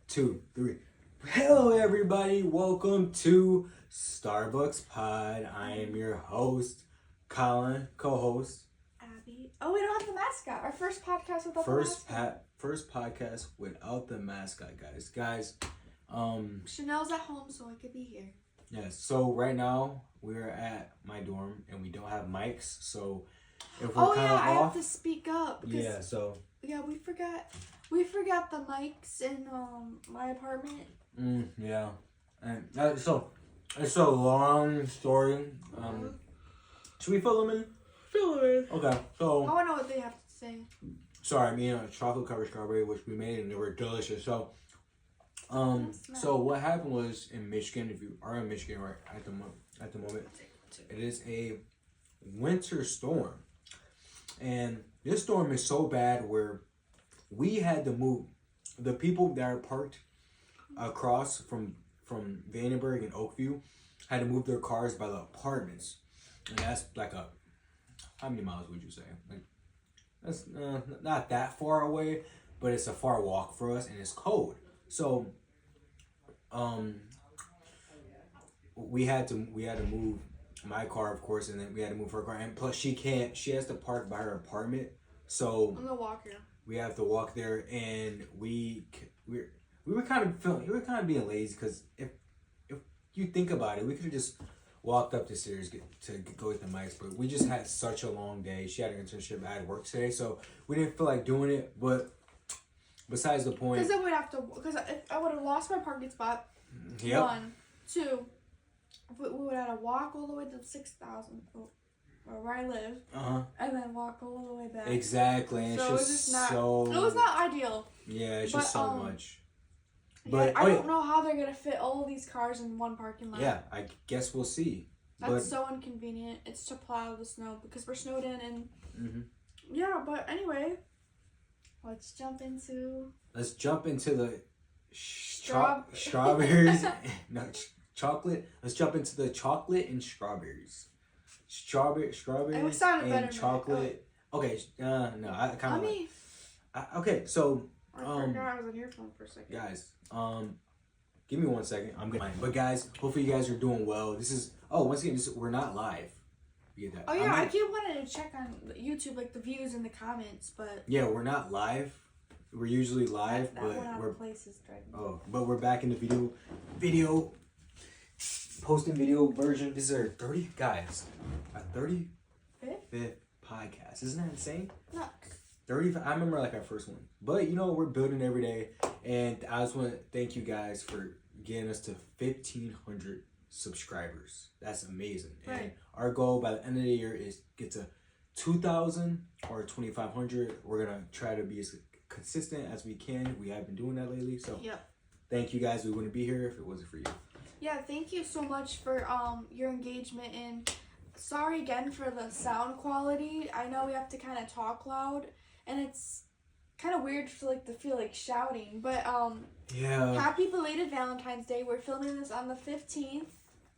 2, 3. Hello, everybody. Welcome to Starbucks Pod. I am your host, Colin, co-host. Abby. Oh, we don't have the mascot. Our first podcast without the mascot. First podcast without the mascot, guys. Chanel's at home, so I could be here. Yes. So right now we're at my dorm and we don't have mics. So if we're I have to speak up. Yeah. So. Yeah, we forgot. We forgot the mics in my apartment. Yeah. And so it's a long story. Should we fill them in? Fill it. Okay. So. I want to know what they have to say. Sorry, chocolate covered strawberry, which we made, and they were delicious. So, so what happened was in Michigan, if you are in Michigan right at the moment, it is a winter storm, and this storm is so bad where we had to move the people that are parked across from Vandenberg and Oakview had to move their cars by the apartments, and that's like how many miles would you say? Like that's not that far away, but it's a far walk for us, and it's cold. So, we had to move my car, of course, and then we had to move her car, and plus she has to park by her apartment. So I'm gonna walk here. We have to walk there, and we were kind of being lazy because if you think about it, we could have just walked up the stairs to go with the mics, but we just had such a long day. She had an internship, I had work today, so we didn't feel like doing it. But besides the point, because if I would have lost my parking spot. Yep. 1, 2. We would have to walk all the way to 6,000, or where I live, and then walk all the way back. Exactly, and so it's just so. It was not ideal. Yeah, it's just so much. But I don't know how they're gonna fit all of these cars in one parking lot. Yeah, I guess we'll see. That's so inconvenient. It's to plow the snow because we're snowed in, and yeah. But anyway, let's jump into the strawberries. No, chocolate. Let's jump into the chocolate and strawberries. Strawberries and chocolate. Okay, no, I kind of. Okay, so. I forgot I was on your phone for a second. Guys, give me 1 second. I'm good. But guys, hopefully you guys are doing well. This is once again, we're not live. You get that? Oh yeah, I keep wanting to check on YouTube, like the views and the comments, but yeah, we're not live. We're usually live, but we're but we're back in the video posting video version. This is our 35th podcast. Isn't that insane? No. 35. I remember like our first one, but we're building every day, and I just want to thank you guys for getting us to 1,500 subscribers. That's amazing. Right. And our goal by the end of the year is get to 2,000 or 2,500. We're gonna try to be as consistent as we can. We have been doing that lately, so thank you guys. We wouldn't be here if it wasn't for you. Yeah, thank you so much for your engagement, and sorry again for the sound quality. I know we have to kind of talk loud. And it's kind of weird to feel like shouting, but happy belated Valentine's Day. We're filming this on the 15th.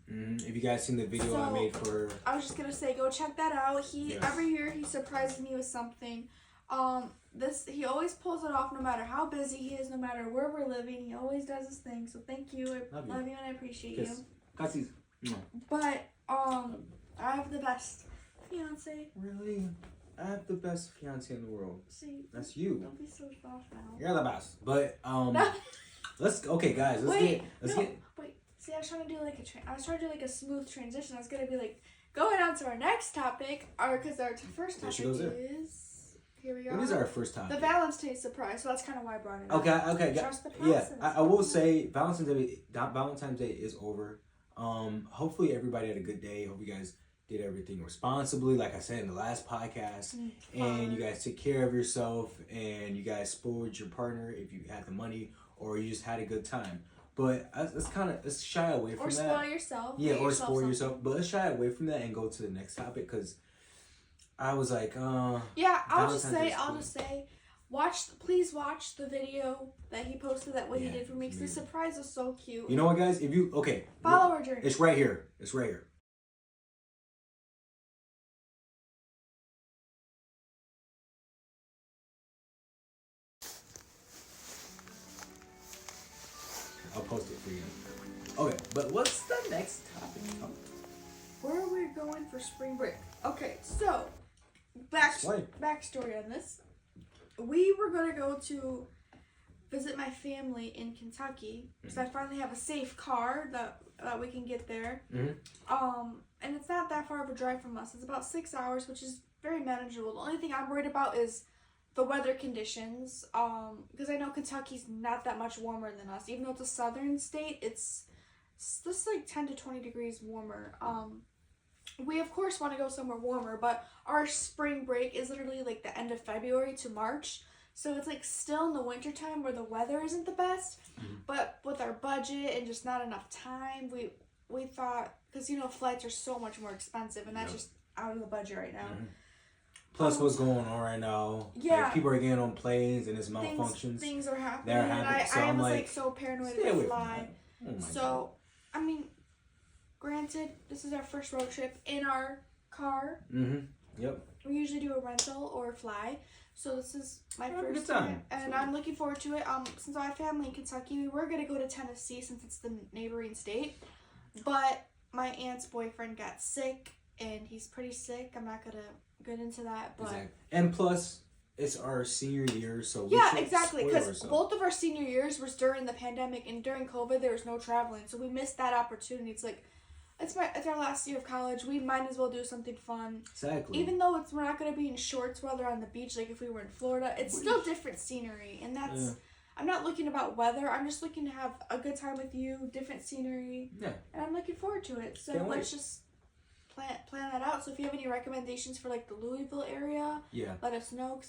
If you guys seen the video I made for, I was just gonna say, go check that out. Every year he surprises me with something. He always pulls it off, no matter how busy he is, no matter where we're living. He always does his thing. So thank you. I love you and I appreciate you. But I have the best fiance. Really. I have the best fiance in the world. See, that's you. Don't be so soft now. You're the best. But guys. Wait. See, I was trying to do like a smooth transition. I was gonna be like going on to our next topic, because our first topic is here we go. What is our first topic? The Valentine's Day surprise. So that's kind of why I brought it up. Okay. Trust the process. Yeah, I will say Valentine's Day is over. Hopefully everybody had a good day. Hope you guys did everything responsibly, like I said in the last podcast, and you guys took care of yourself, and you guys spoiled your partner if you had the money, or you just had a good time. But let's shy away from that. Or spoil yourself. Yeah, or spoil yourself. But let's shy away from that and go to the next topic, because I was like, yeah, I'll just say, please watch the video that he posted he did for me, because the surprise was so cute. You know what, guys? Follow our journey. It's right here. I'll post it for you. Okay, but what's the next topic? Where are we going for spring break? Okay, so backstory on this. We were gonna go to visit my family in Kentucky because I finally have a safe car that we can get there. And it's not that far of a drive from us. It's about 6 hours, which is very manageable. The only thing I'm worried about is the weather conditions. Because I know Kentucky's not that much warmer than us. Even though it's a southern state, it's just like 10 to 20 degrees warmer. We of course want to go somewhere warmer, but our spring break is literally like the end of February to March. So it's like still in the wintertime where the weather isn't the best. But with our budget and just not enough time, we thought, because flights are so much more expensive, and that's just out of the budget right now. Plus, what's going on right now? Yeah, like, people are getting on planes and it's malfunctions. Things are happening. They're happening. And so I I'm was like so paranoid to fly. Oh my so, God. I mean, granted, this is our first road trip in our car. Yep. We usually do a rental or fly. So this is my first time. And I'm looking forward to it. Since I have family in Kentucky, we were gonna go to Tennessee since it's the neighboring state. But my aunt's boyfriend got sick, and he's pretty sick. I'm not gonna get into that, but and plus, it's our senior year, so exactly. Because both of our senior years was during the pandemic, and during COVID, there was no traveling, so we missed that opportunity. It's like it's our last year of college. We might as well do something fun. Exactly. Even though we're not gonna be in shorts while they're on the beach, like if we were in Florida, it's still different scenery, and that's. Yeah. I'm not looking about weather. I'm just looking to have a good time with you, different scenery. Yeah. And I'm looking forward to it. So let's just plan that out. So if you have any recommendations for like the Louisville area, let us know.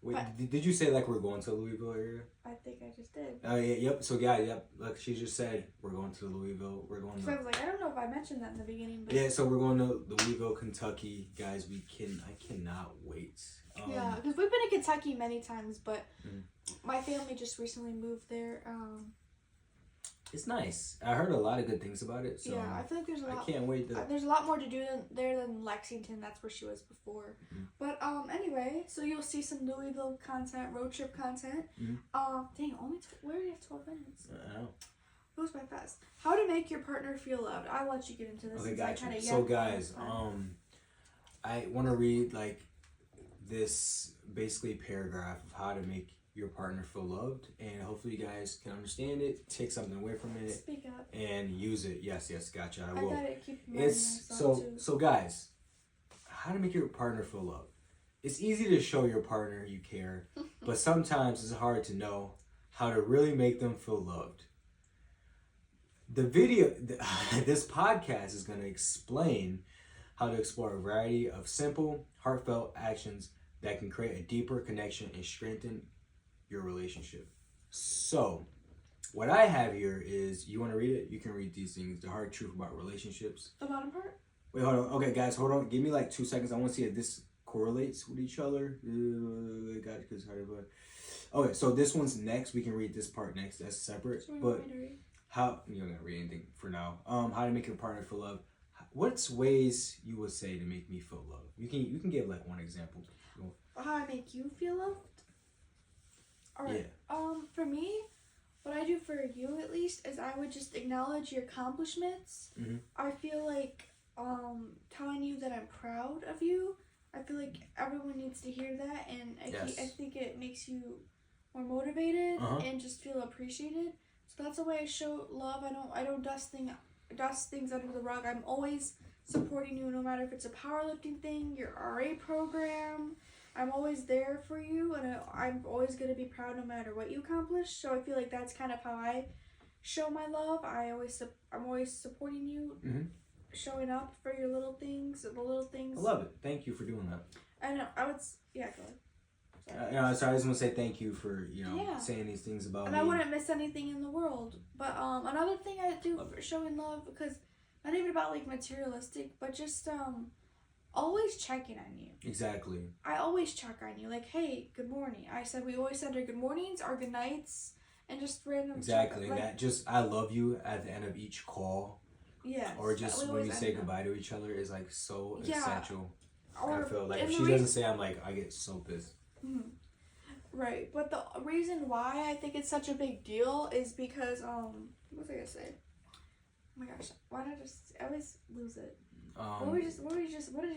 Wait, did you say like we're going to the Louisville area? I think I just did. Oh yeah, yep. So yep. Like she just said, we're going to Louisville. We're going. So I was like, I don't know if I mentioned that in the beginning. But yeah, so we're going to Louisville, Kentucky, guys. I cannot wait. Yeah, because we've been to Kentucky many times, but my family just recently moved there. It's nice. I heard a lot of good things about it. So yeah, I feel like there's a lot. I can't wait. There's a lot more to do there than Lexington. That's where she was before. But anyway, so you'll see some Louisville content, road trip content. Dang, we already have 12 minutes. I know. Goes by fast. How to make your partner feel loved. I'll let you get into this. Okay, gotcha. So guys, I want to read like this basically paragraph of how to make your partner feel loved, and hopefully you guys can understand it, take something away from it, speak up, and use it. Yes, gotcha. I will. gotta keep it's so guys, how to make your partner feel loved. It's easy to show your partner you care, but sometimes it's hard to know how to really make them feel loved. This podcast is going to explain how to explore a variety of simple, heartfelt actions that can create a deeper connection and strengthen your relationship. So, what I have here is, you want to read it? You can read these things. The hard truth about relationships. The bottom part? Wait, hold on. Okay, guys, hold on. Give me like 2 seconds. I want to see if this correlates with each other. Okay, so this one's next. We can read this part next. That's separate. But how, you're not going to read anything for now. How to make your partner feel loved. What's ways you would say to make me feel loved? You can give like one example. How I make you feel loved? Alright. Yeah. For me, what I do for you at least is I would just acknowledge your accomplishments. I feel like telling you that I'm proud of you. I feel like everyone needs to hear that, and I think it makes you more motivated and just feel appreciated. So that's the way I show love. I don't dust things under the rug. I'm always supporting you, no matter if it's a powerlifting thing, your RA program. I'm always there for you, and I'm always going to be proud no matter what you accomplish. So I feel like that's kind of how I show my love. I'm always supporting you, showing up for your little things, the little things. I love it. Thank you for doing that. I know. Go ahead. So I just want to say thank you for saying these things about me. And I wouldn't miss anything in the world. But another thing I do for showing love, because not even about like materialistic, but just always checking on you. Exactly. I always check on you. Like, hey, good morning. We always send our good mornings, our good nights, and just random. Exactly. Like, that just I love you at the end of each call. Yeah. Or just when we say goodbye to each other is like so essential. Or I feel like if she doesn't say, I'm like, I get so pissed. Right, but the reason why I think it's such a big deal is because what was I gonna say? Oh my gosh, why did I always lose it? What did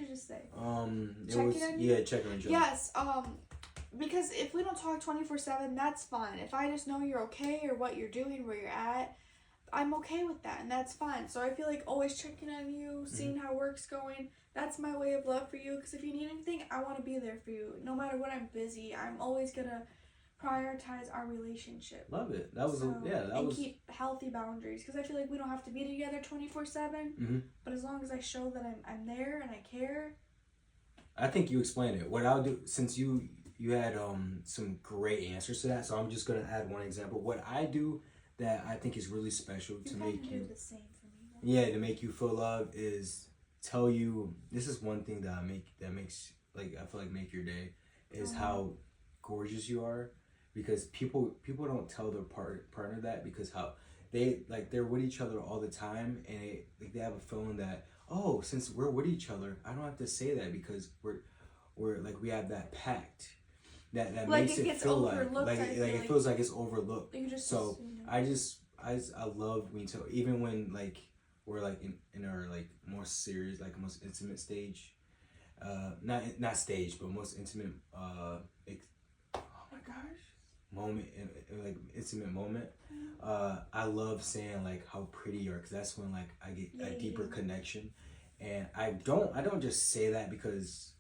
you just say? Checking on you? Yeah, checking on you. Yes, because if we don't talk 24/7, that's fine. If I just know you're okay or what you're doing, where you're at, I'm okay with that, and that's fine. So I feel like always checking on you, seeing how work's going, that's my way of love for you, because if you need anything, I want to be there for you. No matter what I'm busy, I'm always going to prioritize our relationship. Love it. That was, and keep healthy boundaries, because I feel like we don't have to be together 24/7, but as long as I show that I'm there and I care. I think you explained it. What I'll do, since you had some great answers to that, so I'm just going to add one example. What I do that I think is really special to make you, do the same for me, though. to make you feel loved is tell you, this is one thing that makes like, I feel like make your day, is how gorgeous you are, because people don't tell their partner that, because how they're with each other all the time, and they have a feeling that, oh, since we're with each other, I don't have to say that because we're like, we have that pact. That like makes it feel like it feels like it's overlooked. So I love when you tell, even when like we're like in our like more serious, like most intimate stage, not stage, but most intimate oh my gosh, moment, in like intimate moment. I love saying like how pretty you are, because that's when like I get a deeper connection, and I don't just say that because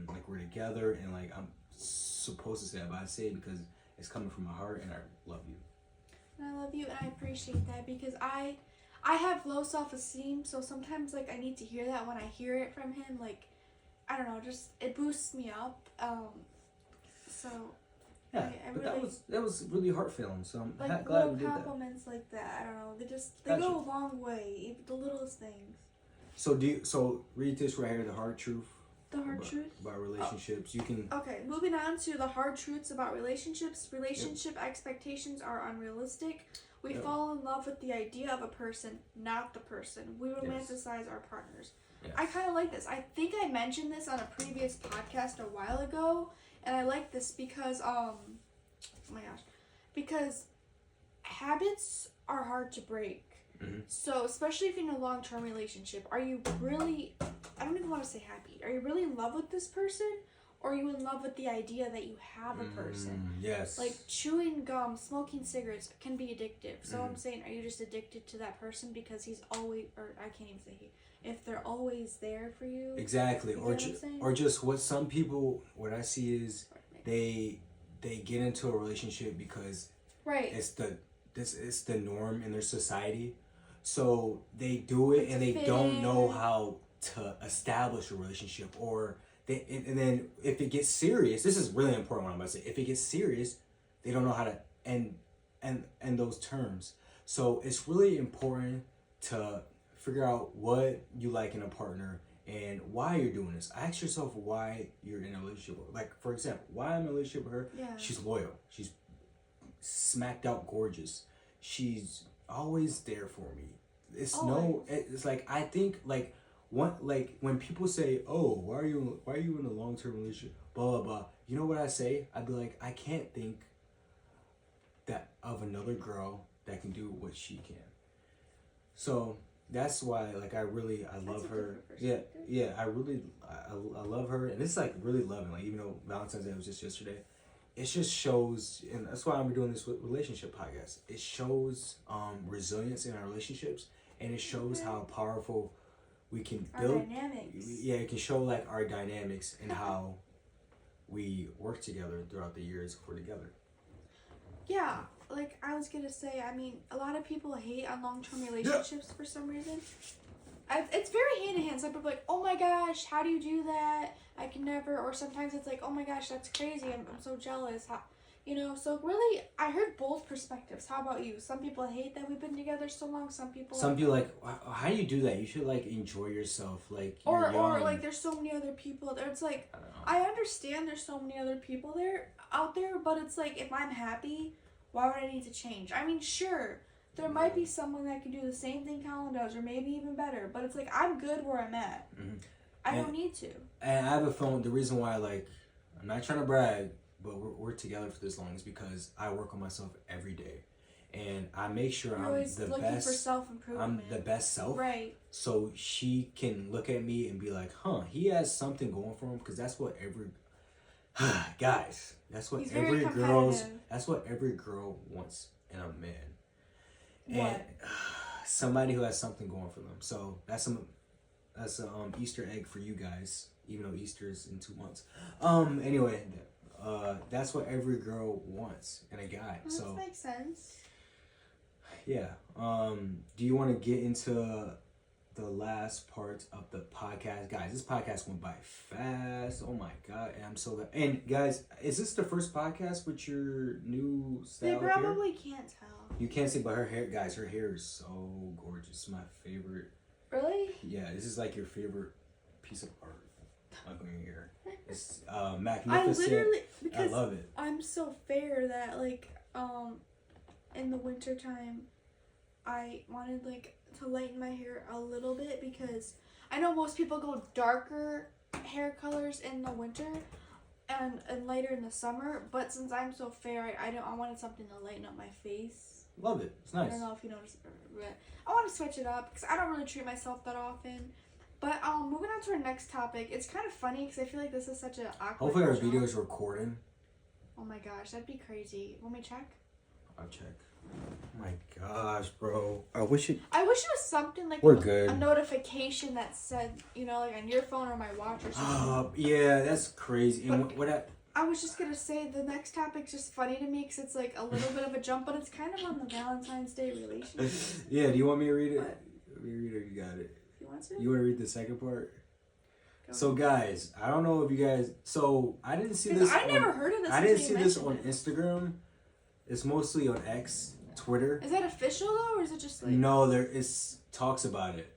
like we're together and like I'm supposed to say that, but I say it because it's coming from my heart, and I love you. And I love you, and I appreciate that, because I have low self-esteem, so sometimes like I need to hear that. When I hear it from him, like, I don't know, just it boosts me up. So yeah, but that was really heartfelt. So I'm like glad we did that. Compliments like that, I don't know, they go a long way, even the littlest things. So read this right here, the hard truth. The hard truth about relationships. You can. Okay, moving on to the hard truths about relationships. Relationship expectations are unrealistic. We fall in love with the idea of a person, not the person. We romanticize our partners. Yes. I kind of like this. I think I mentioned this on a previous podcast a while ago, and I like this because oh my gosh, because habits are hard to break. So, especially if you're in a long-term relationship, are you really, I don't even want to say happy, are you really in love with this person, or are you in love with the idea that you have a person? Yes. Like, chewing gum, smoking cigarettes can be addictive. So I'm saying, are you just addicted to that person because he's always, or I can't even say he, if they're always there for you? Exactly. Or just what some people, what I see is they get into a relationship because it's the norm in their society. So they do it, and they don't know how to establish a relationship, and then if it gets serious, this is really important what I'm about to say. If it gets serious, they don't know how to end those terms. So it's really important to figure out what you like in a partner and why you're doing this. Ask yourself why you're in a relationship. Like, for example, why I'm in a relationship with her. Yeah. She's loyal. She's smacked out gorgeous. She's always there for me. It's like, I think like when people say, oh, why are you in a long-term relationship, blah blah blah, you know what I say? I'd be like, I can't think that of another girl that can do what she can. So that's why like I love her. I love her, and it's like really loving. Like, even though Valentine's Day was just yesterday, it just shows, and that's why I'm doing this relationship podcast. It shows resilience in our relationships, and it shows how powerful we can build. Our dynamics. Yeah, it can show like our dynamics and how we work together throughout the years if we're together. Yeah, like I was gonna say, I mean, a lot of people hate on long-term relationships for some reason. It's very hand-in-hand. Some people are like, oh my gosh, how do you do that? I can never. Or sometimes it's like, oh my gosh, that's crazy. I'm so jealous. How, so really, I heard both perspectives. How about you? Some people hate that we've been together so long. Some people like, how do you do that? You should like enjoy yourself. Like, or like, there's so many other people there. It's like, I understand there's so many other people out there, but it's like, if I'm happy, why would I need to change? I mean, sure, there might be someone that can do the same thing Colin does, or maybe even better, but it's like, I'm good where I'm at. I don't need to. And I have a phone. The reason why, like, I'm not trying to brag, but we're together for this long is because I work on myself every day. And I make sure You're I'm always the looking best. for self-improvement. I'm the best self. Right. So she can look at me and be like, huh, he has something going for him, because that's what every guys, that's what every girl wants in a man. What? And somebody who has something going for them. So that's a Easter egg for you guys, even though Easter is in 2 months. Anyway, that's what every girl wants in a guy. That so makes sense. Yeah. Do you want to get into the last part of the podcast? Guys, this podcast went by fast. Oh my God. And I'm so glad. And guys, is this the first podcast with your new style? They probably can't tell. You can't see, but her hair, guys, her hair is so gorgeous. My favorite. Really? Yeah, this is like your favorite piece of art. Like on your hair. It's magnificent. I love it. I'm so fair that in the winter time I wanted to lighten my hair a little bit, because I know most people go darker hair colors in the winter and lighter in the summer, but since I'm so fair, I wanted something to lighten up my face. Love it. It's nice. I don't know if you noticed, but I want to switch it up because I don't really treat myself that often. But moving on to our next topic, it's kind of funny because I feel like this is such an awkward. Hopefully our video is recording. Oh my gosh, that'd be crazy. Want me to check? I'll check. Oh my gosh, bro. I wish it was something like we're good. A notification that said, on your phone or my watch or something. Yeah, that's crazy. And I was just gonna say the next topic's just funny to me because it's like a little bit of a jump, but it's kind of on the Valentine's Day relationship. Yeah, do you want me to read it? What? Let me read it. You got it. You want to? You want to read the second part? Go So ahead. guys, I don't know if you guys. So I didn't see this. I never heard of this. I didn't see this until on you mentioned Instagram. It's mostly on X, Twitter. it. Is that official though, or is it just like? No, there is talks about it,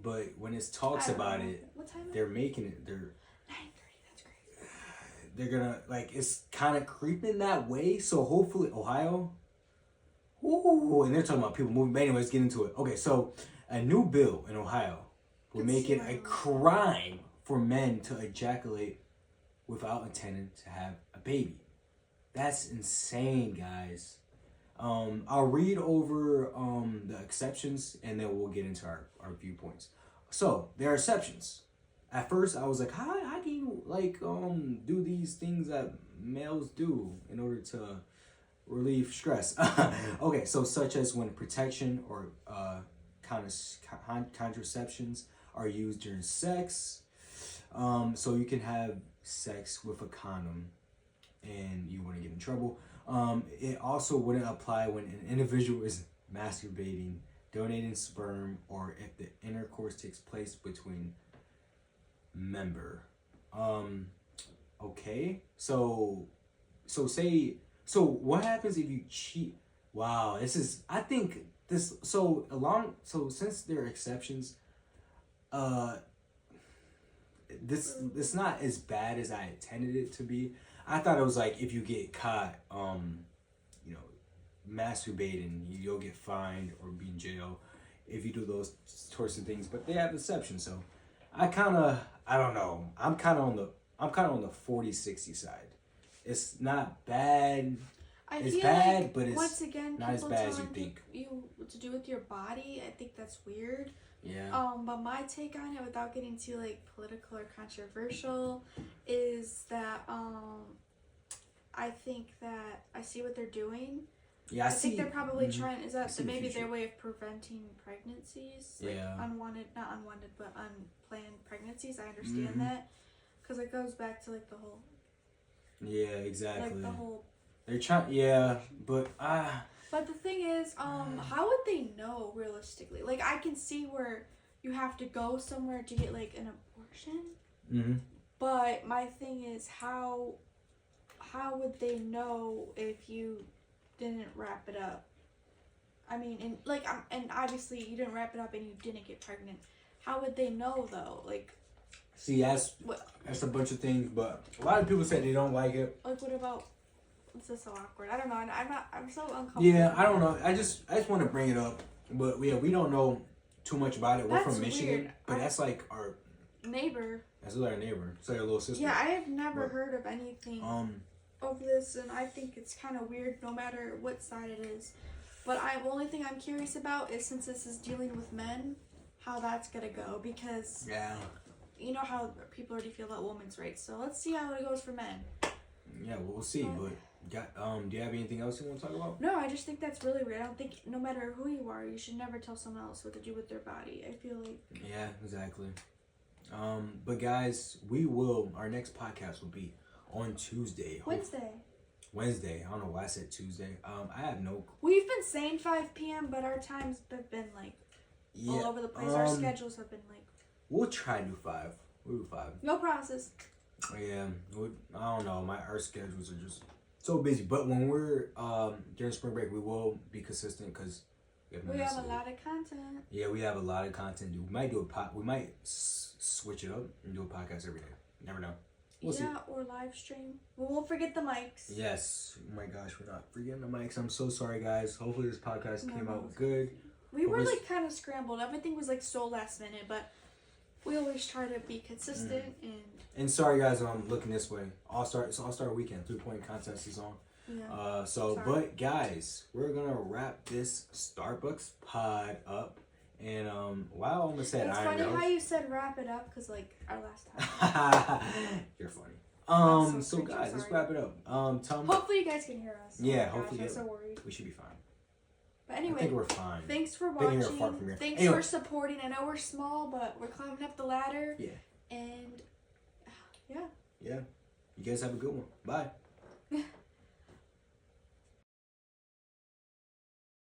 but when it's talks I don't about know. it, What time? they're making it. They're 9:30. That's crazy. they're gonna it's kind of creeping that way. So hopefully Ohio. Ooh, and they're talking about people moving. But anyways, get into it. Okay, so a new bill in Ohio will make it a crime for men to ejaculate without intending to have a baby. That's insane, guys. I'll read over the exceptions and then we'll get into our viewpoints. So there are exceptions. At first, I was like, how can you do these things that males do in order to relieve stress? Okay, so such as when protection or contraceptions are used during sex. So you can have sex with a condom and you wouldn't get in trouble. It also wouldn't apply when an individual is masturbating, donating sperm, or if the intercourse takes place between member. Okay, so what happens if you cheat? Wow, since there are exceptions, it's not as bad as I intended it to be. I thought it was like if you get caught masturbating, you'll get fined or be in jail if you do those sorts of things, but they have exceptions. So I don't know. I'm kind of on the 40-60 side. It's not bad. It's bad, but it's once again, not as bad as you think. You to do with your body, I think that's weird. Yeah. But my take on it, without getting too political or controversial, is that I think that I see what they're doing. Yeah, I think they're probably trying. Is that maybe the their way of preventing pregnancies? Not unwanted, but unplanned pregnancies. I understand that because it goes back to the whole. Yeah, exactly. The whole. They're trying. Yeah, but But the thing is, how would they know realistically? I can see where you have to go somewhere to get an abortion. Mm-hmm. But my thing is, how would they know if you didn't wrap it up? I mean, and obviously you didn't wrap it up and you didn't get pregnant. How would they know though? See, that's a bunch of things, but a lot of people say they don't like it. What about? This is so awkward. I don't know. I'm so uncomfortable. Yeah, I don't know. I just want to bring it up, but we don't know too much about it. We're from Michigan, weird. But that's our neighbor. That's our neighbor. It's like our little sister. Yeah, I have never heard of anything. of this, and I think it's kind of weird no matter what side it is. But the only thing I'm curious about is, since this is dealing with men, how that's gonna go, because you know how people already feel about women's rights. So let's see how it goes for men. Yeah, we'll see. But do you have anything else you want to talk about? No, I just think that's really weird. I don't think, no matter who you are, you should never tell someone else what to do with their body. I feel like. Yeah, exactly. But guys, our next podcast will be on Tuesday. Wednesday. I don't know why I said Tuesday. I have no. We've been saying 5 p.m., but our times have been like all over the place. Our schedules have been like. We'll try to do 5. We'll do 5. No process. Yeah, I don't know. Our schedules are just so busy. But when we're during spring break, we will be consistent because we have a lot of content. Yeah, we have a lot of content. We might do we might switch it up and do a podcast every day. Never know. We'll see. Or live stream. We won't forget the mics. Yes. Oh my gosh, we're not forgetting the mics. I'm so sorry, guys. Hopefully this podcast came out good. We were like kind of scrambled. Everything was like so last minute, but we always try to be consistent and sorry guys, I'm looking this way. It's All-Star Weekend. 3-point contest is on. Yeah. But guys, we're gonna wrap this Starbucks pod up. And wow, I almost said it's Iron funny Nose. how you said wrap it up, because like our last time. You're funny. So guys, let's wrap it up. Tom. Hopefully you guys can hear us. Yeah, hopefully. I'm so worried. We should be fine. But anyway, I think we're fine. Thanks for watching. Thanks for supporting. I know we're small, but we're climbing up the ladder. Yeah. And yeah. You guys have a good one. Bye.